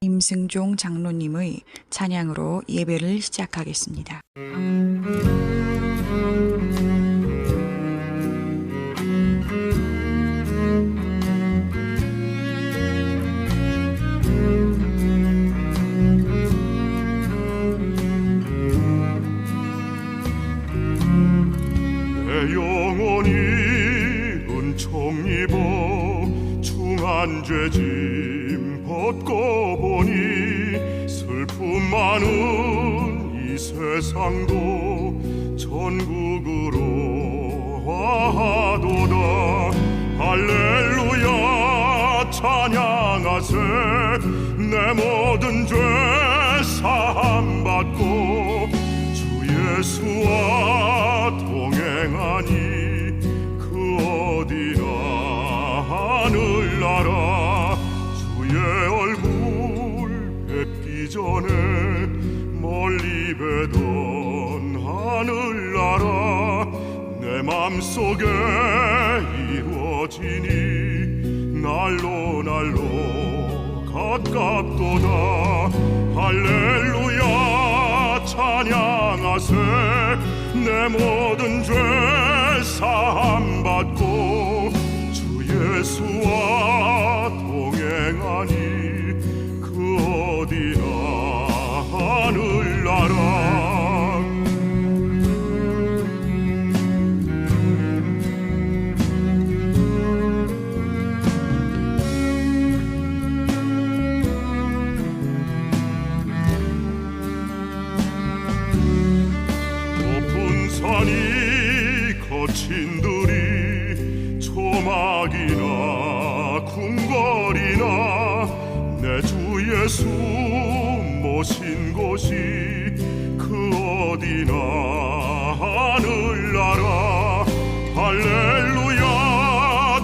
임승종 장로님의 찬양으로 예배를 시작하겠습니다. 내 영혼이 은총 입어 중한 죄짐 벗고 보니 슬픔 많은 이 세상도 천국으로 와하도다. 할렐루야 찬양하세. 내 모든 죄 사함 받고 주 예수와 동행하니 그 어디나 하늘나라. 주의 얼굴 뵙기 전에 멀리 뵈던 하늘나라. 내 맘속에 이루어지니 날로 날로 가깝도다. 할렐루야 찬양하세. 내 모든 죄 사함 받고 주 예수와 동행하니 그 어디나 하늘나라. 산이 거친 들이 조막이나 궁궐이나 내 주 예수 모신 곳이 그 어디나 하늘나라. 할렐루야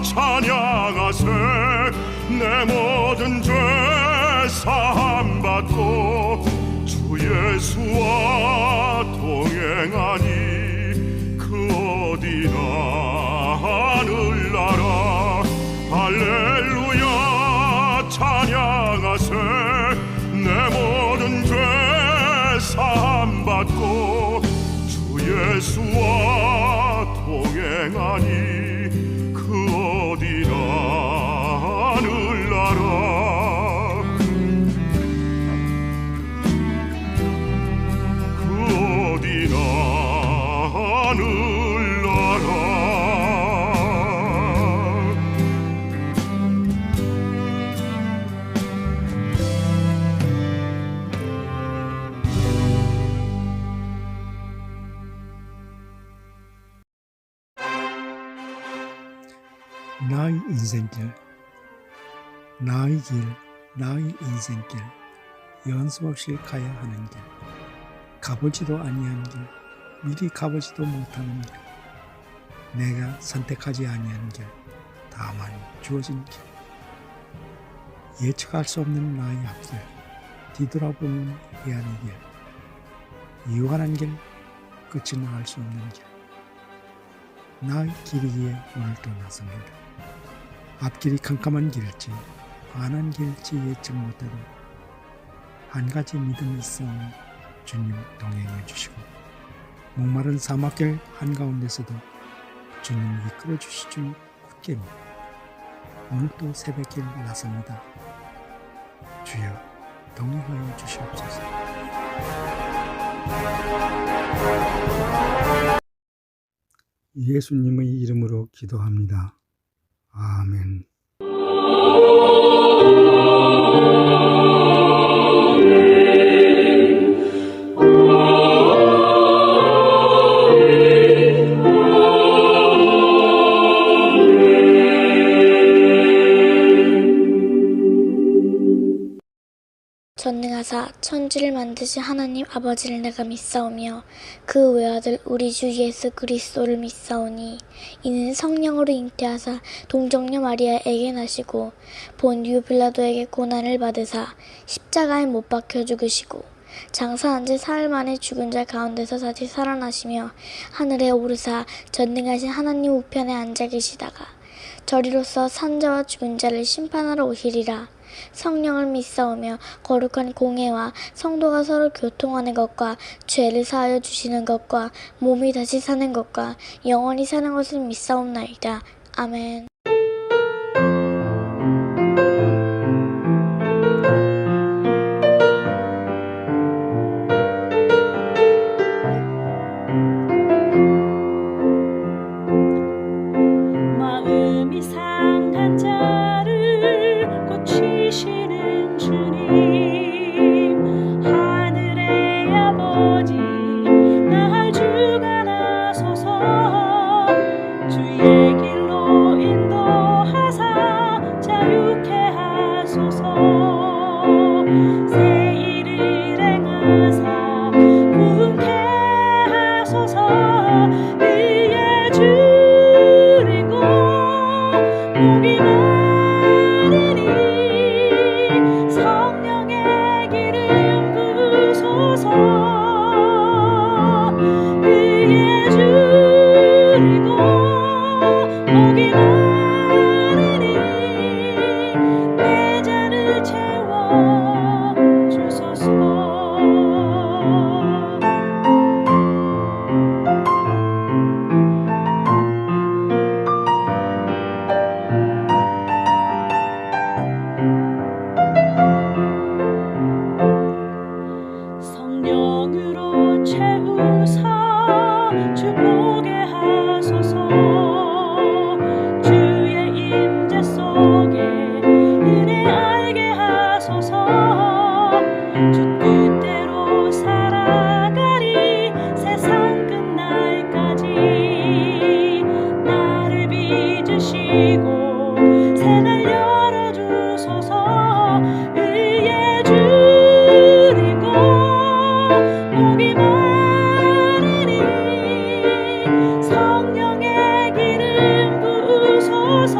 찬양하세. 내 모든 죄 사함 받고 주 예수와 동행하니 어디나 하늘나라. 할렐루야 찬양하세. 내 모든 죄 사함 받고 주 예수와 동행하니 그 어디나 하늘나라. 그 어디나 하늘나라. 나의 인생길, 나의 길, 나의 인생길, 연습 없이 가야 하는 길, 가보지도 아니한 길, 미리 가보지도 못하는 길, 내가 선택하지 아니한 길, 다만 주어진 길, 예측할 수 없는 나의 앞길, 뒤돌아보면 해안의 길, 유한한 길, 끝은 알 수 없는 길, 나의 길이기에 오늘도 나섭니다. 앞길이 캄캄한 길일지 환한 길일지 예측 못해도 한 가지 믿음이 있사오니 주님 동행해 주시고, 목마른 사막길 한가운데서도 주님 이끌어 주실 줄 굳게 믿고 오늘도 새벽길 나섭니다. 주여 동행하여 주시옵소서. 예수님의 이름으로 기도합니다. 아멘. 전능하사 천지를 만드신 하나님 아버지를 내가 믿사오며 그 외아들 우리 주 예수 그리스도를 믿사오니 이는 성령으로 잉태하사 동정녀 마리아에게 나시고 본디오 빌라도에게 고난을 받으사 십자가에 못 박혀 죽으시고 장사한 지 사흘 만에 죽은 자 가운데서 다시 살아나시며 하늘에 오르사 전능하신 하나님 우편에 앉아 계시다가 저리로서 산자와 죽은 자를 심판하러 오시리라. 성령을 믿사오며 거룩한 공예와 성도가 서로 교통하는 것과 죄를 사하여 주시는 것과 몸이 다시 사는 것과 영원히 사는 것을 믿사옵나이다. 아멘. 마음이 상한 자를 고치시는 주님, 하늘의 아버지 날 주가 나서서 주의 길로 인도하사 자유케 하소서. 새 일을 행하사 부흥케 하소서. 의의 줄이고 목이 마르니 성령의 기름 부으소서. 의의 줄이고 목이 마르니 내 잔을 채워 주소서. 성령으로 채우사 주 보게 하소서. 주의 임재 속에 은혜 알게 하소서. 주 뜻대로 살아가리 세상 끝날까지. 나를 빚으시고 새날 열어주소서. 의의 줄이고 목이 마르니 성령의 기름 부으소서.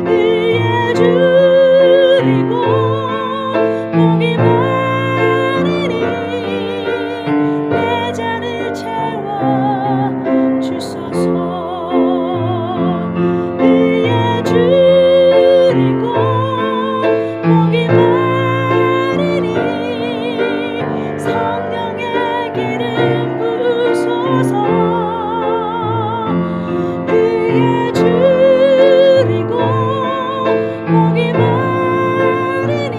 의의 줄이고 목이 마르니 내 잔을 채워 주소서. 의의 줄이고 목이 마르니 성령의 기름 부으소서. 의의 줄이고 목이 마르니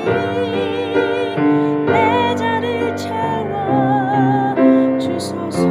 내 잔을 채워 주소서.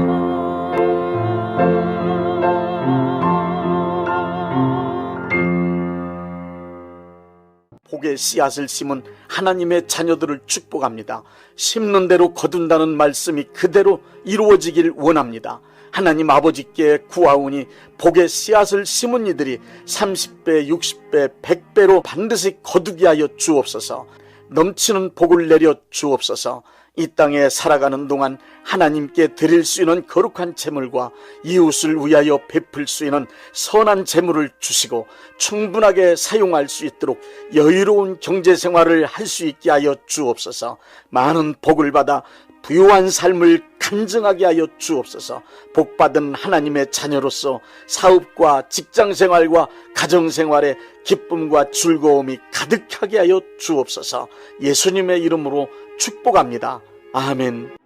복의 씨앗을 심은 하나님의 자녀들을 축복합니다. 심는 대로 거둔다는 말씀이 그대로 이루어지길 원합니다. 하나님 아버지께 구하오니 복의 씨앗을 심은 이들이 30배, 60배, 100배로 반드시 거두게 하여 주옵소서. 넘치는 복을 내려 주옵소서. 이 땅에 살아가는 동안 하나님께 드릴 수 있는 거룩한 재물과 이웃을 위하여 베풀 수 있는 선한 재물을 주시고 충분하게 사용할 수 있도록 여유로운 경제생활을 할 수 있게 하여 주옵소서. 많은 복을 받아 부유한 삶을 간증하게 하여 주옵소서. 복받은 하나님의 자녀로서 사업과 직장생활과 가정생활에 기쁨과 즐거움이 가득하게 하여 주옵소서. 예수님의 이름으로 축복합니다. 아멘.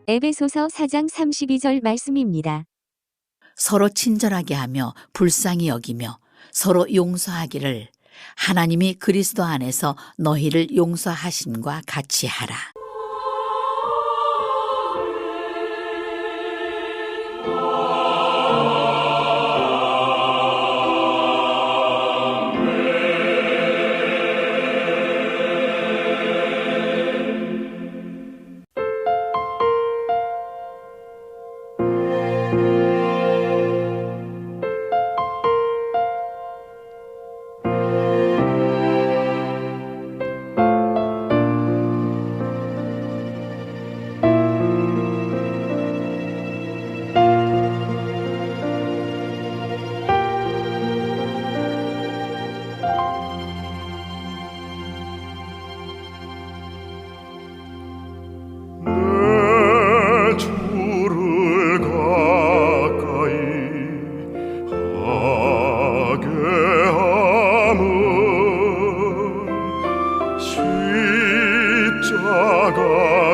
에베소서 4장 32절 말씀입니다. 서로 친절하게 하며 불쌍히 여기며 서로 용서하기를 하나님이 그리스도 안에서 너희를 용서하심과 같이 하라.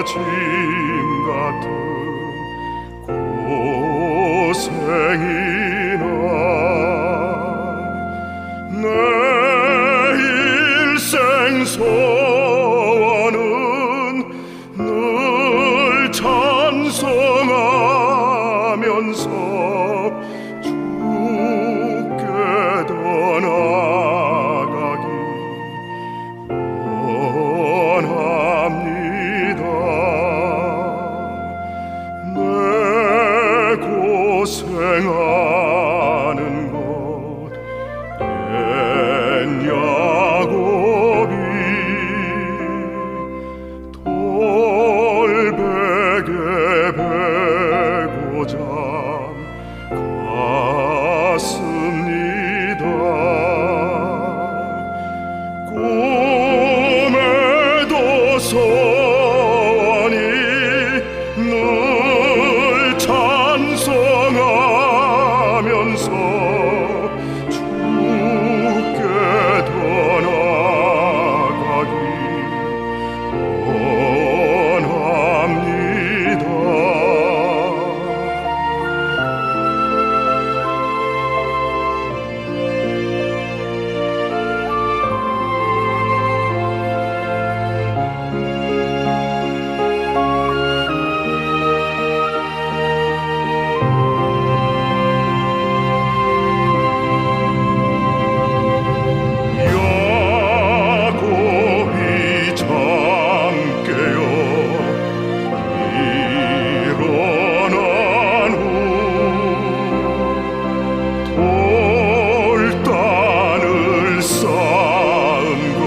짐 같은 고생이나 내 일생 소원은 늘 찬송하면서 주께 떠나가기 원합니다. 내 고생하는 것 옛 야곱이 돌베개 베고 잠 갔습니다. 꿈에도 소원이 늘 찬송하면서 주께 떠나가기 원합니다. 야곱이 잠 깨어 일어난 후 돌단을 쌓은 것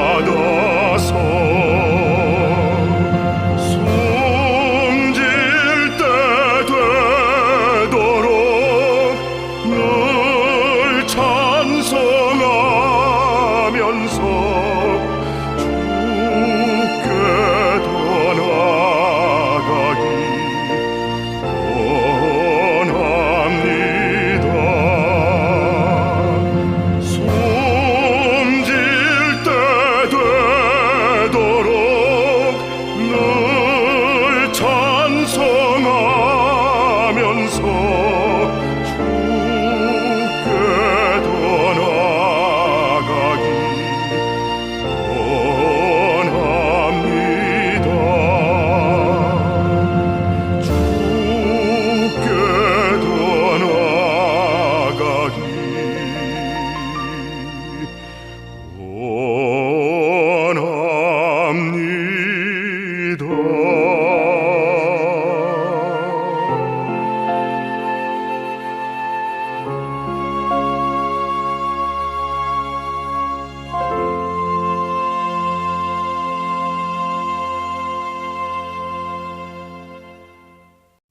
본받아서 숨질 때 되도록 늘 찬송하면서 주께 떠나가기 원합니다. 숨질 때 되도록 늘 찬송하면서 주께 떠나가기 원합니다. 주께 떠나가기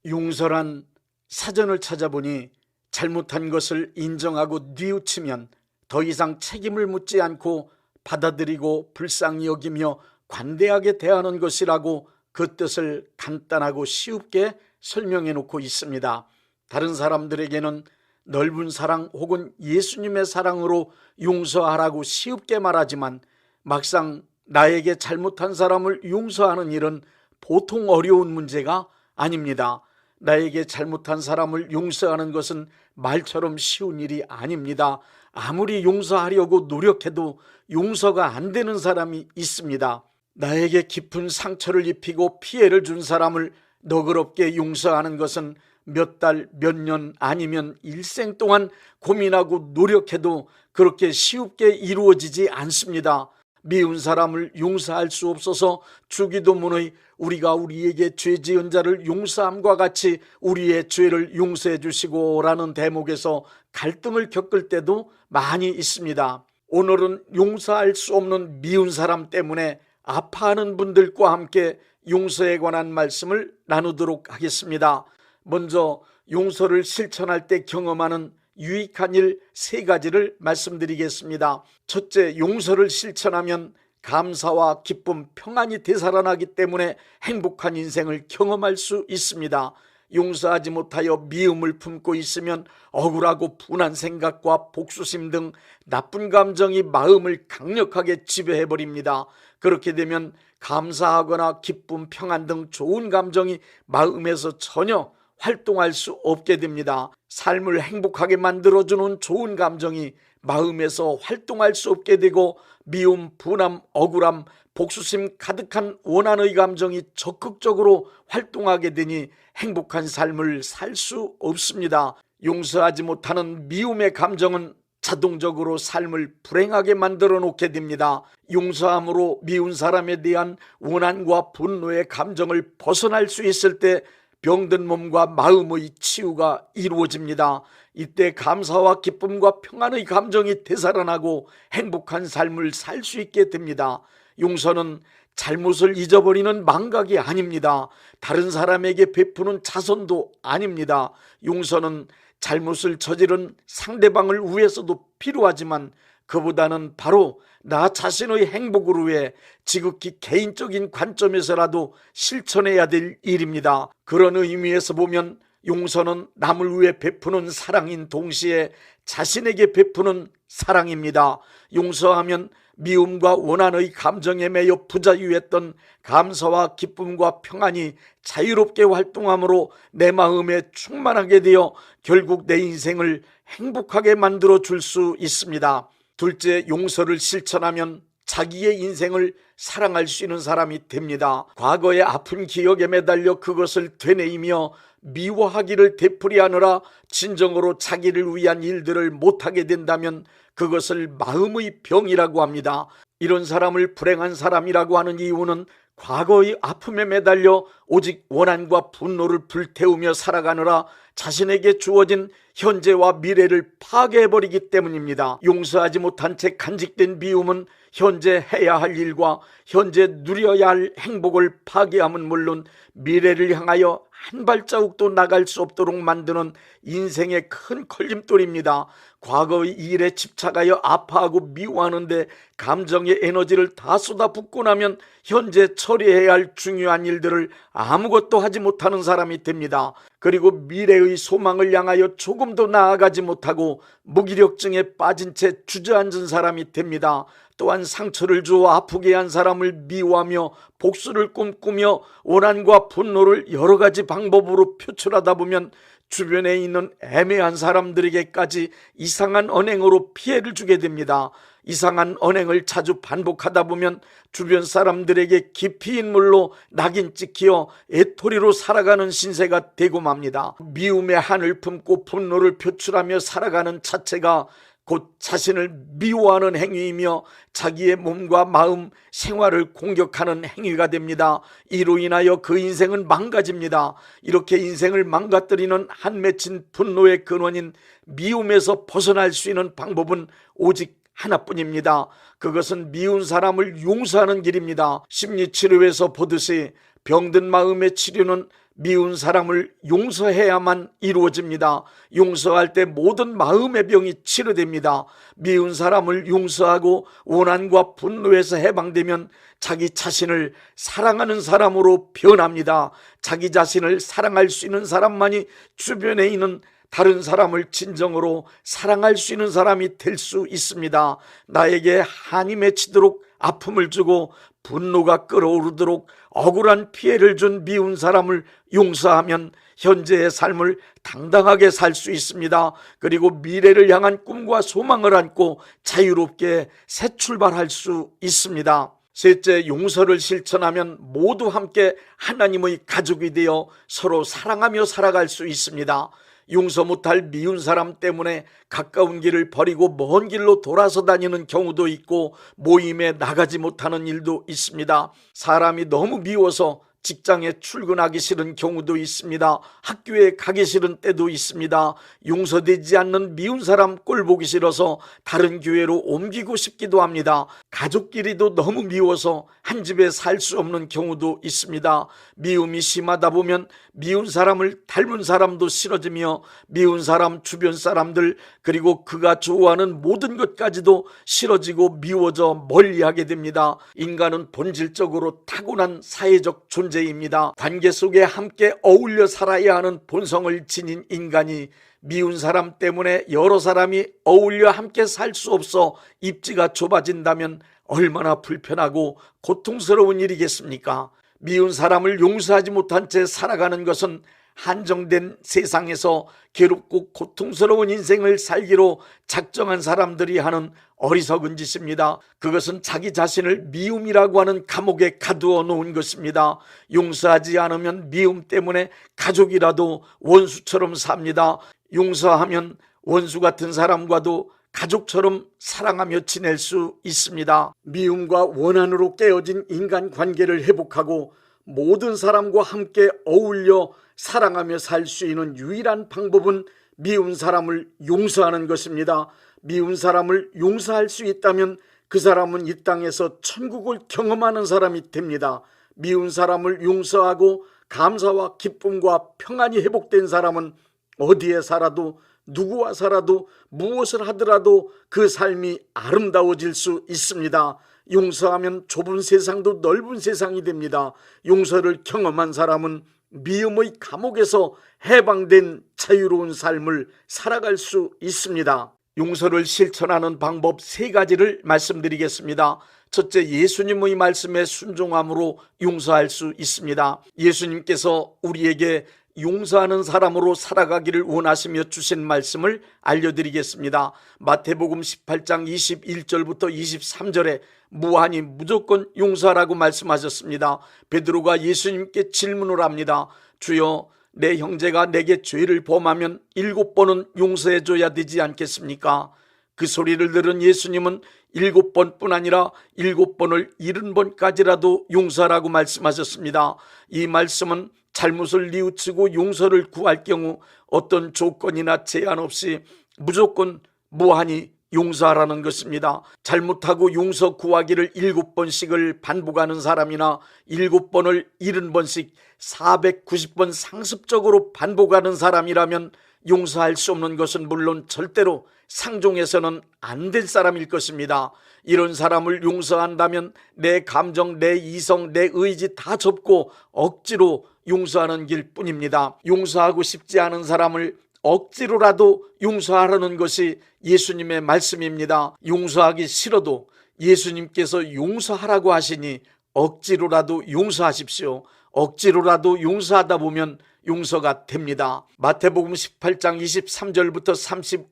용서란 사전을 찾아보니 잘못한 것을 인정하고 뉘우치면 더 이상 책임을 묻지 않고 받아들이고 불쌍히 여기며 관대하게 대하는 것이라고 그 뜻을 간단하고 쉽게 설명해 놓고 있습니다. 다른 사람들에게는 넓은 사랑 혹은 예수님의 사랑으로 용서하라고 쉽게 말하지만 막상 나에게 잘못한 사람을 용서하는 일은 보통 어려운 문제가 아닙니다. 나에게 잘못한 사람을 용서하는 것은 말처럼 쉬운 일이 아닙니다. 아무리 용서하려고 노력해도 용서가 안 되는 사람이 있습니다. 나에게 깊은 상처를 입히고 피해를 준 사람을 너그럽게 용서하는 것은 몇 달, 몇 년 아니면 일생 동안 고민하고 노력해도 그렇게 쉽게 이루어지지 않습니다. 미운 사람을 용서할 수 없어서 주기도문의 우리가 우리에게 죄 지은 자를 용서함과 같이 우리의 죄를 용서해 주시고 라는 대목에서 갈등을 겪을 때도 많이 있습니다. 오늘은 용서할 수 없는 미운 사람 때문에 아파하는 분들과 함께 용서에 관한 말씀을 나누도록 하겠습니다. 먼저 용서를 실천할 때 경험하는 유익한 일 3가지를 말씀드리겠습니다. 첫째, 용서를 실천하면 감사와 기쁨, 평안이 되살아나기 때문에 행복한 인생을 경험할 수 있습니다. 용서하지 못하여 미움을 품고 있으면 억울하고 분한 생각과 복수심 등 나쁜 감정이 마음을 강력하게 지배해버립니다. 그렇게 되면 감사하거나 기쁨, 평안 등 좋은 감정이 마음에서 전혀 활동할 수 없게 됩니다. 삶을 행복하게 만들어주는 좋은 감정이 마음에서 활동할 수 없게 되고 미움, 분함, 억울함, 복수심 가득한 원한의 감정이 적극적으로 활동하게 되니 행복한 삶을 살 수 없습니다. 용서하지 못하는 미움의 감정은 자동적으로 삶을 불행하게 만들어 놓게 됩니다. 용서함으로 미운 사람에 대한 원한과 분노의 감정을 벗어날 수 있을 때 병든 몸과 마음의 치유가 이루어집니다. 이때 감사와 기쁨과 평안의 감정이 되살아나고 행복한 삶을 살 수 있게 됩니다. 용서는 잘못을 잊어버리는 망각이 아닙니다. 다른 사람에게 베푸는 자선도 아닙니다. 용서는 잘못을 저지른 상대방을 위해서도 필요하지만 그보다는 바로 나 자신의 행복을 위해 지극히 개인적인 관점에서라도 실천해야 될 일입니다. 그런 의미에서 보면 용서는 남을 위해 베푸는 사랑인 동시에 자신에게 베푸는 사랑입니다. 용서하면 미움과 원한의 감정에 매여 부자유했던 감사와 기쁨과 평안이 자유롭게 활동함으로 내 마음에 충만하게 되어 결국 내 인생을 행복하게 만들어 줄 수 있습니다. 둘째, 용서를 실천하면 자기의 인생을 사랑할 수 있는 사람이 됩니다. 과거의 아픈 기억에 매달려 그것을 되뇌이며 미워하기를 되풀이하느라 진정으로 자기를 위한 일들을 못하게 된다면 그것을 마음의 병이라고 합니다. 이런 사람을 불행한 사람이라고 하는 이유는 과거의 아픔에 매달려 오직 원한과 분노를 불태우며 살아가느라 자신에게 주어진 현재와 미래를 파괴해버리기 때문입니다. 용서하지 못한 채 간직된 미움은 현재 해야 할 일과 현재 누려야 할 행복을 파괴함은 물론 미래를 향하여 한 발자국도 나갈 수 없도록 만드는 인생의 큰 걸림돌입니다. 과거의 일에 집착하여 아파하고 미워하는데 감정의 에너지를 다 쏟아붓고 나면 현재 처리해야 할 중요한 일들을 아무것도 하지 못하는 사람이 됩니다. 그리고 미래의 소망을 향하여 조금도 나아가지 못하고 무기력증에 빠진 채 주저앉은 사람이 됩니다. 또한 상처를 주어 아프게 한 사람을 미워하며 복수를 꿈꾸며 원한과 분노를 여러 가지 방법으로 표출하다 보면 주변에 있는 애매한 사람들에게까지 이상한 언행으로 피해를 주게 됩니다. 이상한 언행을 자주 반복하다 보면 주변 사람들에게 깊이 인물로 낙인 찍히어 애토리로 살아가는 신세가 되고 맙니다. 미움의 한을 품고 분노를 표출하며 살아가는 자체가 곧 자신을 미워하는 행위이며 자기의 몸과 마음, 생활을 공격하는 행위가 됩니다. 이로 인하여 그 인생은 망가집니다. 이렇게 인생을 망가뜨리는 한 맺힌 분노의 근원인 미움에서 벗어날 수 있는 방법은 오직 하나뿐입니다. 그것은 미운 사람을 용서하는 길입니다. 심리치료에서 보듯이 병든 마음의 치료는 미운 사람을 용서해야만 이루어집니다. 용서할 때 모든 마음의 병이 치료됩니다. 미운 사람을 용서하고 원한과 분노에서 해방되면 자기 자신을 사랑하는 사람으로 변합니다. 자기 자신을 사랑할 수 있는 사람만이 주변에 있는 다른 사람을 진정으로 사랑할 수 있는 사람이 될 수 있습니다. 나에게 한이 맺히도록 아픔을 주고 분노가 끓어오르도록 억울한 피해를 준 미운 사람을 용서하면 현재의 삶을 당당하게 살 수 있습니다. 그리고 미래를 향한 꿈과 소망을 안고 자유롭게 새 출발할 수 있습니다. 셋째, 용서를 실천하면 모두 함께 하나님의 가족이 되어 서로 사랑하며 살아갈 수 있습니다. 용서 못할 미운 사람 때문에 가까운 길을 버리고 먼 길로 돌아서 다니는 경우도 있고 모임에 나가지 못하는 일도 있습니다. 사람이 너무 미워서 직장에 출근하기 싫은 경우도 있습니다. 학교에 가기 싫은 때도 있습니다. 용서되지 않는 미운 사람 꼴 보기 싫어서 다른 교회로 옮기고 싶기도 합니다. 가족끼리도 너무 미워서 한 집에 살 수 없는 경우도 있습니다. 미움이 심하다 보면 미운 사람을 닮은 사람도 싫어지며 미운 사람 주변 사람들 그리고 그가 좋아하는 모든 것까지도 싫어지고 미워져 멀리하게 됩니다. 인간은 본질적으로 타고난 사회적 존재 문제입니다. 관계 속에 함께 어울려 살아야 하는 본성을 지닌 인간이 미운 사람 때문에 여러 사람이 어울려 함께 살 수 없어 입지가 좁아진다면 얼마나 불편하고 고통스러운 일이겠습니까? 미운 사람을 용서하지 못한 채 살아가는 것은 한정된 세상에서 괴롭고 고통스러운 인생을 살기로 작정한 사람들이 하는 어리석은 짓입니다. 그것은 자기 자신을 미움이라고 하는 감옥에 가두어 놓은 것입니다. 용서하지 않으면 미움 때문에 가족이라도 원수처럼 삽니다. 용서하면 원수 같은 사람과도 가족처럼 사랑하며 지낼 수 있습니다. 미움과 원한으로 깨어진 인간관계를 회복하고 모든 사람과 함께 어울려 사랑하며 살 수 있는 유일한 방법은 미운 사람을 용서하는 것입니다. 미운 사람을 용서할 수 있다면 그 사람은 이 땅에서 천국을 경험하는 사람이 됩니다. 미운 사람을 용서하고 감사와 기쁨과 평안이 회복된 사람은 어디에 살아도 누구와 살아도 무엇을 하더라도 그 삶이 아름다워질 수 있습니다. 용서하면 좁은 세상도 넓은 세상이 됩니다. 용서를 경험한 사람은 미움의 감옥에서 해방된 자유로운 삶을 살아갈 수 있습니다. 용서를 실천하는 방법 3가지를 말씀드리겠습니다. 첫째, 예수님의 말씀에 순종함으로 용서할 수 있습니다. 예수님께서 우리에게 용서하는 사람으로 살아가기를 원하시며 주신 말씀을 알려드리겠습니다. 마태복음 18장 21절부터 23절에 무한히 무조건 용서하라고 말씀하셨습니다. 베드로가 예수님께 질문을 합니다. 주여, 내 형제가 내게 죄를 범하면 7번은 용서해 줘야 되지 않겠습니까? 그 소리를 들은 예수님은 7번뿐 아니라 7번을 70번까지라도 용서하라고 말씀하셨습니다. 이 말씀은 잘못을 뉘우치고 용서를 구할 경우 어떤 조건이나 제한 없이 무조건 무한히 용서하라는 것입니다. 잘못하고 용서 구하기를 7번씩을 반복하는 사람이나 7번을 70번씩 490번 상습적으로 반복하는 사람이라면 용서할 수 없는 것은 물론 절대로 상종해서는 안 될 사람일 것입니다. 이런 사람을 용서한다면 내 감정, 내 이성, 내 의지 다 접고 억지로 용서하는 길 뿐입니다. 용서하고 싶지 않은 사람을 억지로라도 용서하라는 것이 예수님의 말씀입니다. 용서하기 싫어도 예수님께서 용서하라고 하시니 억지로라도 용서하십시오. 억지로라도 용서하다 보면 용서가 됩니다. 마태복음 18장 23절부터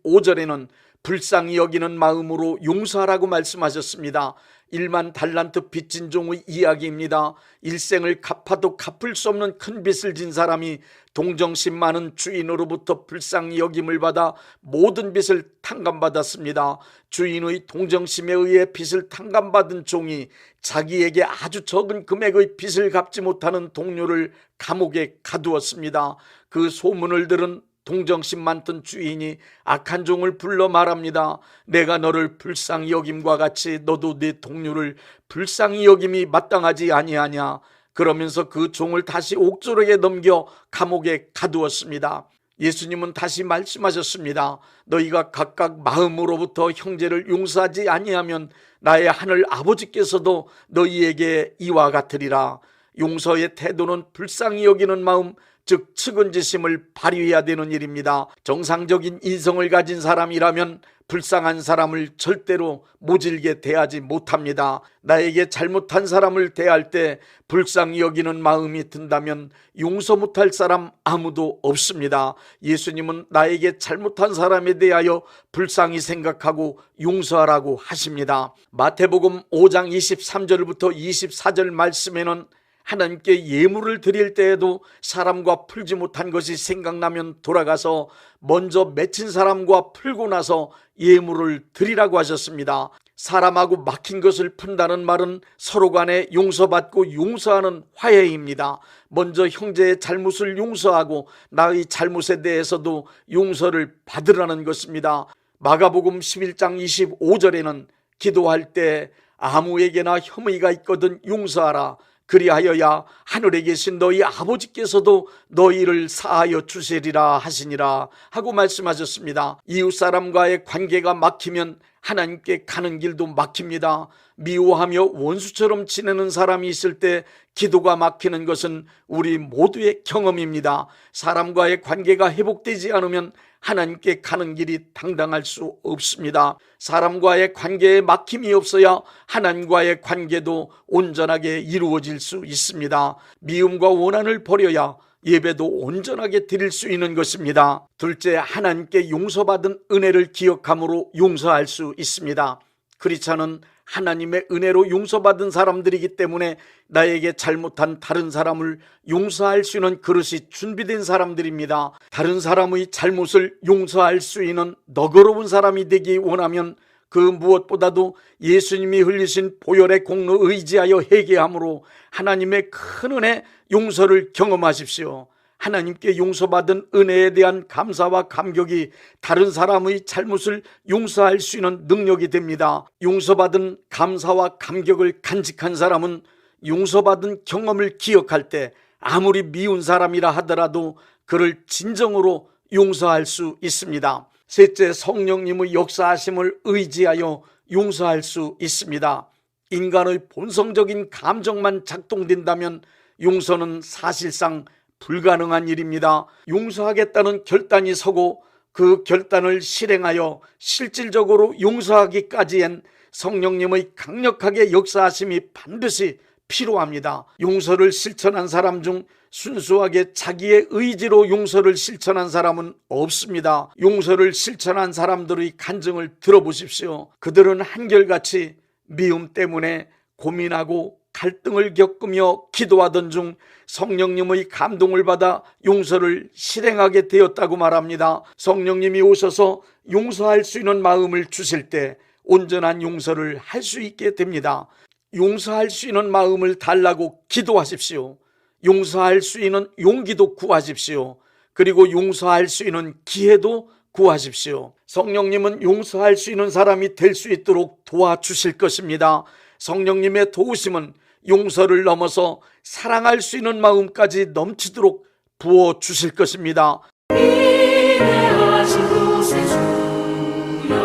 35절에는 불쌍히 여기는 마음으로 용서하라고 말씀하셨습니다. 1만 달란트 빚진 종의 이야기입니다. 일생을 갚아도 갚을 수 없는 큰 빚을 진 사람이 동정심 많은 주인으로부터 불쌍히 여김을 받아 모든 빚을 탕감받았습니다. 주인의 동정심에 의해 빚을 탕감받은 종이 자기에게 아주 적은 금액의 빚을 갚지 못하는 동료를 감옥에 가두었습니다. 그 소문을 들은 동정심 많던 주인이 악한 종을 불러 말합니다. 내가 너를 불쌍히 여김과 같이 너도 네 동료를 불쌍히 여김이 마땅하지 아니하냐. 그러면서 그 종을 다시 옥졸에게 넘겨 감옥에 가두었습니다. 예수님은 다시 말씀하셨습니다. 너희가 각각 마음으로부터 형제를 용서하지 아니하면 나의 하늘 아버지께서도 너희에게 이와 같으리라. 용서의 태도는 불쌍히 여기는 마음, 즉 측은지심을 발휘해야 되는 일입니다. 정상적인 인성을 가진 사람이라면 불쌍한 사람을 절대로 모질게 대하지 못합니다. 나에게 잘못한 사람을 대할 때 불쌍히 여기는 마음이 든다면 용서 못할 사람 아무도 없습니다. 예수님은 나에게 잘못한 사람에 대하여 불쌍히 생각하고 용서하라고 하십니다. 마태복음 5장 23절부터 24절 말씀에는 하나님께 예물을 드릴 때에도 사람과 풀지 못한 것이 생각나면 돌아가서 먼저 맺힌 사람과 풀고 나서 예물을 드리라고 하셨습니다. 사람하고 막힌 것을 푼다는 말은 서로 간에 용서받고 용서하는 화해입니다. 먼저 형제의 잘못을 용서하고 나의 잘못에 대해서도 용서를 받으라는 것입니다. 마가복음 11장 25절에는 기도할 때 아무에게나 혐의가 있거든 용서하라. 그리하여야 하늘에 계신 너희 아버지께서도 너희를 사하여 주시리라 하시니라 하고 말씀하셨습니다. 이웃 사람과의 관계가 막히면 하나님께 가는 길도 막힙니다. 미워하며 원수처럼 지내는 사람이 있을 때 기도가 막히는 것은 우리 모두의 경험입니다. 사람과의 관계가 회복되지 않으면 하나님께 가는 길이 당당할 수 없습니다. 사람과의 관계에 막힘이 없어야 하나님과의 관계도 온전하게 이루어질 수 있습니다. 미움과 원한을 버려야 예배도 온전하게 드릴 수 있는 것입니다. 둘째, 하나님께 용서받은 은혜를 기억함으로 용서할 수 있습니다. 크리스찬은 하나님의 은혜로 용서받은 사람들이기 때문에 나에게 잘못한 다른 사람을 용서할 수 있는 그릇이 준비된 사람들입니다. 다른 사람의 잘못을 용서할 수 있는 너그러운 사람이 되기 원하면 그 무엇보다도 예수님이 흘리신 보혈의 공로 의지하여 회개함으로 하나님의 큰 은혜 용서를 경험하십시오. 하나님께 용서받은 은혜에 대한 감사와 감격이 다른 사람의 잘못을 용서할 수 있는 능력이 됩니다. 용서받은 감사와 감격을 간직한 사람은 용서받은 경험을 기억할 때 아무리 미운 사람이라 하더라도 그를 진정으로 용서할 수 있습니다. 셋째, 성령님의 역사하심을 의지하여 용서할 수 있습니다. 인간의 본성적인 감정만 작동된다면 용서는 사실상 불가능한 일입니다. 용서하겠다는 결단이 서고 그 결단을 실행하여 실질적으로 용서하기까지엔 성령님의 강력하게 역사하심이 반드시 필요합니다. 용서를 실천한 사람 중 순수하게 자기의 의지로 용서를 실천한 사람은 없습니다. 용서를 실천한 사람들의 간증을 들어보십시오. 그들은 한결같이 미움 때문에 고민하고 갈등을 겪으며 기도하던 중 성령님의 감동을 받아 용서를 실행하게 되었다고 말합니다. 성령님이 오셔서 용서할 수 있는 마음을 주실 때 온전한 용서를 할 수 있게 됩니다. 용서할 수 있는 마음을 달라고 기도하십시오. 용서할 수 있는 용기도 구하십시오. 그리고 용서할 수 있는 기회도 구하십시오. 성령님은 용서할 수 있는 사람이 될 수 있도록 도와주실 것입니다. 성령님의 도우심은 용서를 넘어서 사랑할 수 있는 마음까지 넘치도록 부어주실 것입니다. 인내하신 곳에 주여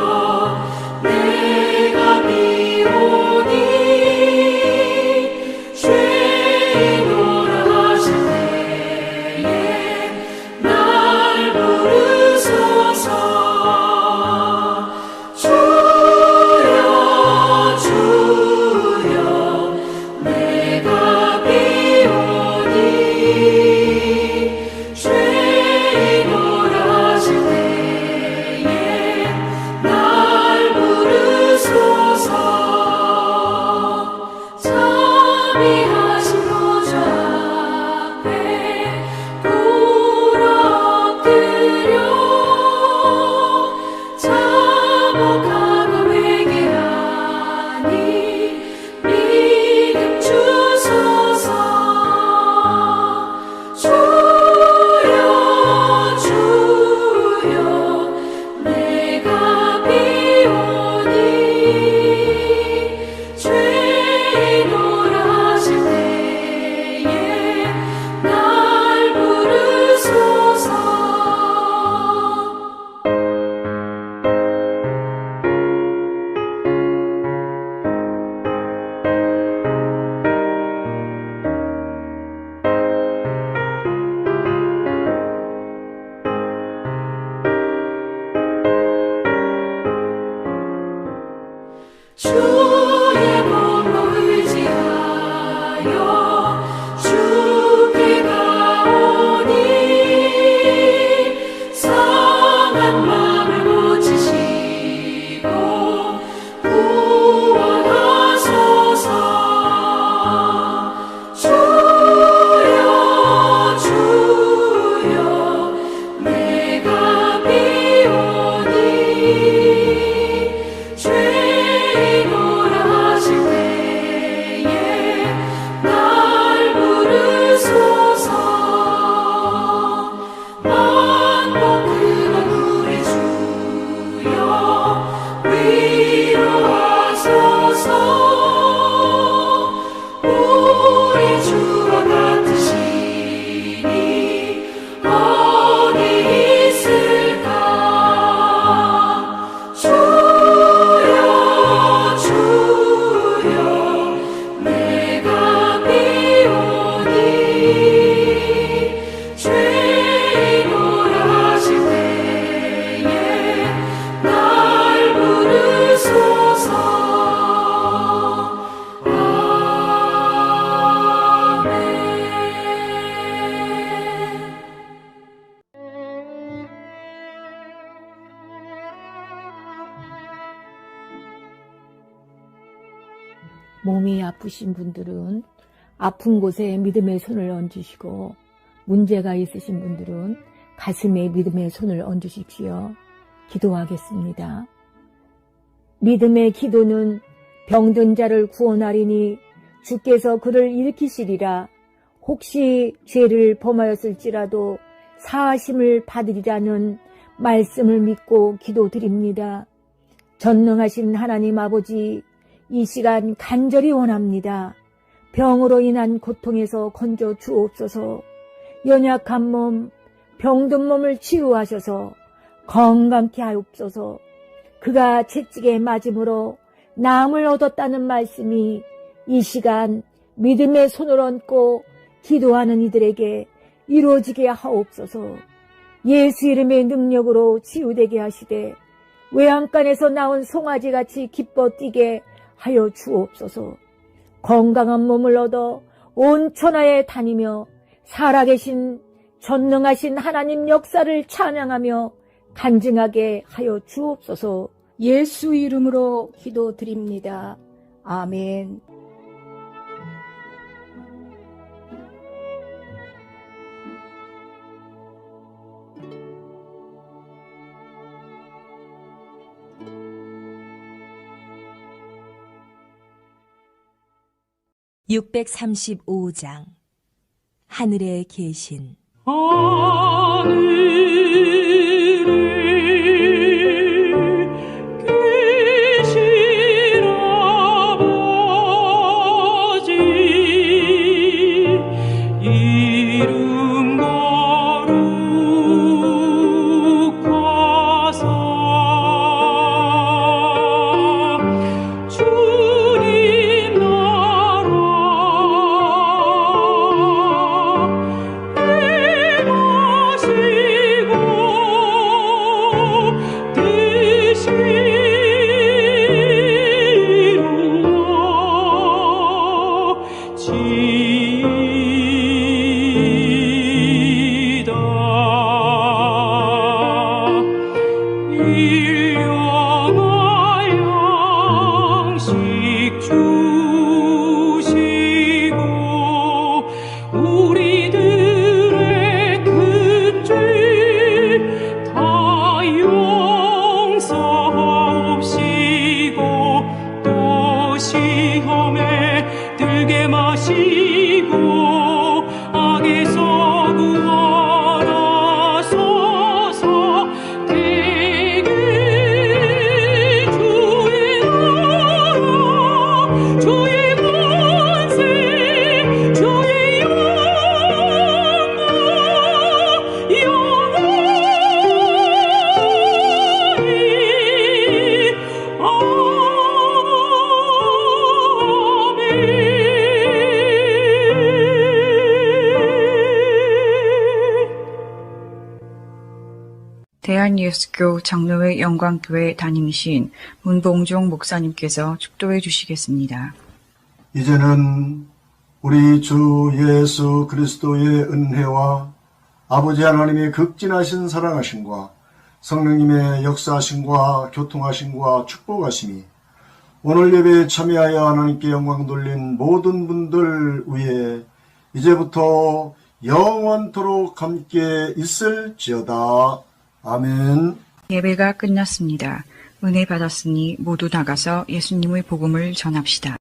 내가 비오니 죄인으로 하실 때에 날 부르소서. 주여 주여 내가 비오니 죄인으로 하실 때에 몸이 아프신 분들은 아픈 곳에 믿음의 손을 얹으시고, 문제가 있으신 분들은 가슴에 믿음의 손을 얹으십시오. 기도하겠습니다. 믿음의 기도는 병든 자를 구원하리니 주께서 그를 일으키시리라. 혹시 죄를 범하였을지라도 사하심을 받으리라는 말씀을 믿고 기도드립니다. 전능하신 하나님 아버지, 이 시간 간절히 원합니다. 병으로 인한 고통에서 건져 주옵소서. 연약한 몸, 병든 몸을 치유하셔서 건강케 하옵소서. 그가 채찍에 맞음으로 나음을 얻었다는 말씀이 이 시간 믿음의 손을 얹고 기도하는 이들에게 이루어지게 하옵소서. 예수 이름의 능력으로 치유되게 하시되 외양간에서 나온 송아지같이 기뻐 뛰게 하여 주옵소서. 건강한 몸을 얻어 온 천하에 다니며 살아계신 전능하신 하나님 역사를 찬양하며 간증하게 하여 주옵소서. 예수 이름으로 기도드립니다. 아멘. (635장) 하늘에 계신 대한예수교 장로회 영광교회 담임이신 문봉종 목사님께서 축도해 주시겠습니다. 이제는 우리 주 예수 그리스도의 은혜와 아버지 하나님의 극진하신 사랑하심과 성령님의 역사하심과 교통하심과 축복하심이 오늘 예배에 참여하여 하나님께 영광 돌린 모든 분들 위에 이제부터 영원토록 함께 있을지어다. 아멘. 예배가 끝났습니다. 은혜 받았으니 모두 나가서 예수님의 복음을 전합시다.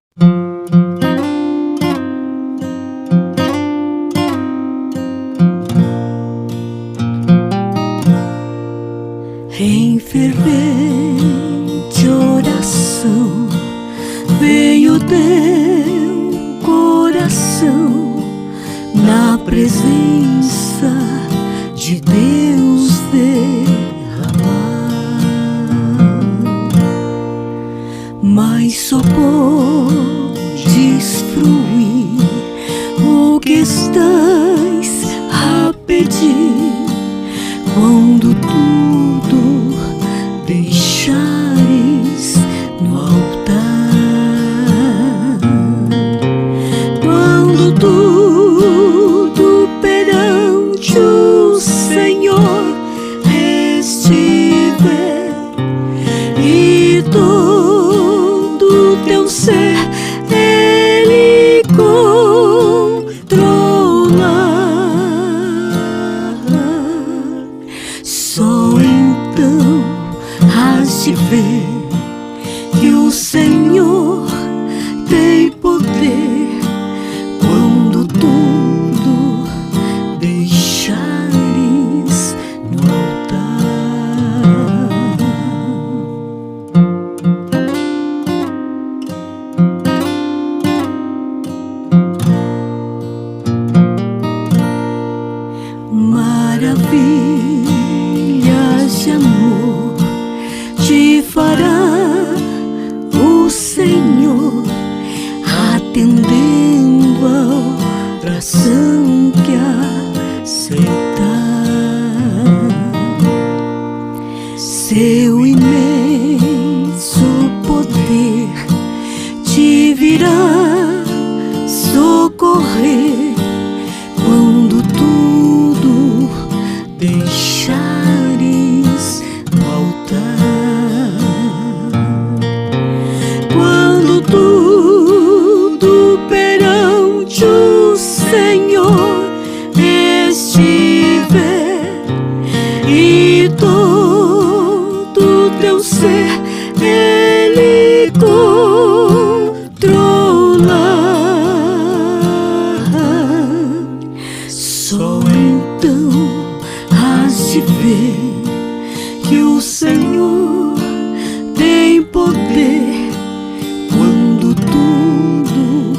Em oração veio teu coração na presença de Deus derramar, mas só podes fruir o que estás a pedir quando tudo deixares no altar, quando tudo perante o Senhor estiver e todo teu ser atendendo a oração que aceita. Seu imenso poder te virá socorrer quando tudo deixares faltar. Quando tudo perante o Senhor estiver e todo teu ser Ele controlar, só então has de ver que o Senhor tem poder quando tudo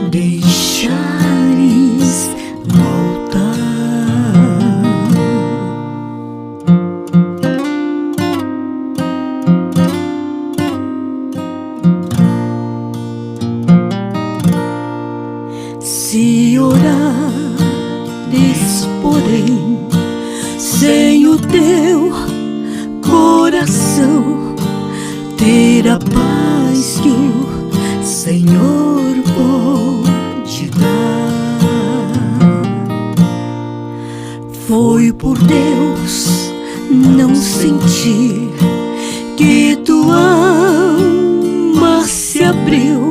deixares voltar. Se orares, porém, sem o teu coração, ter a paz que o Senhor pode dar. Foi por Deus não sentir que tua alma se abriu